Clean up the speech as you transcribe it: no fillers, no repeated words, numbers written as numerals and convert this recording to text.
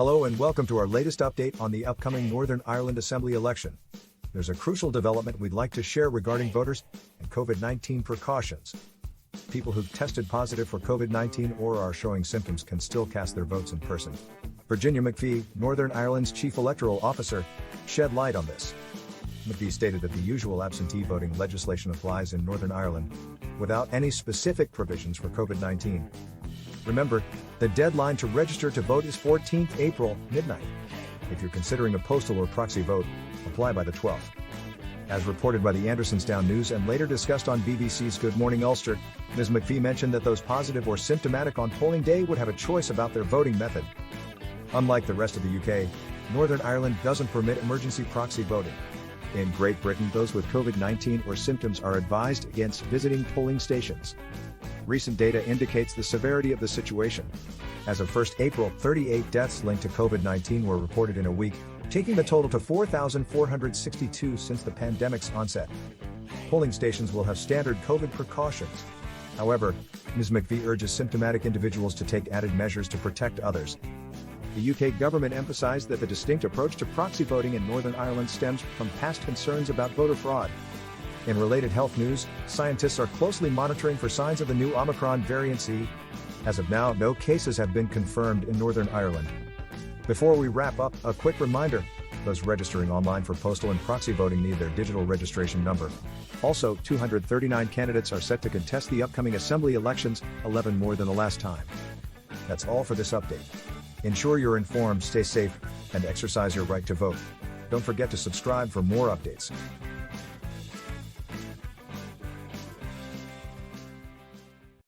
Hello and welcome to our latest update on the upcoming Northern Ireland Assembly election. There's a crucial development we'd like to share regarding voters and COVID-19 precautions. People who've tested positive for COVID-19 or are showing symptoms can still cast their votes in person. Virginia McVea, Northern Ireland's chief electoral officer, shed light on this. McVea stated that the usual absentee voting legislation applies in Northern Ireland, without any specific provisions for COVID-19. Remember, the deadline to register to vote is 14th April, midnight. If you're considering a postal or proxy vote, apply by the 12th. As reported by the Andersonstown News and later discussed on BBC's Good Morning Ulster, Ms. McVea mentioned that those positive or symptomatic on polling day would have a choice about their voting method. Unlike the rest of the UK, Northern Ireland doesn't permit emergency proxy voting. In Great Britain, those with COVID-19 or symptoms are advised against visiting polling stations. Recent data indicates the severity of the situation. As of 1 April, 38 deaths linked to COVID-19 were reported in a week, taking the total to 4,462 since the pandemic's onset. Polling stations will have standard COVID precautions. However, Ms. McVea urges symptomatic individuals to take added measures to protect others. The UK government emphasized that the distinct approach to proxy voting in Northern Ireland stems from past concerns about voter fraud. In related health news, scientists are closely monitoring for signs of the new Omicron variant C. As of now, no cases have been confirmed in Northern Ireland. Before we wrap up, a quick reminder: those registering online for postal and proxy voting need their digital registration number. Also, 239 candidates are set to contest the upcoming Assembly elections, 11 more than the last time. That's all for this update. Ensure you're informed, stay safe, and exercise your right to vote. Don't forget to subscribe for more updates.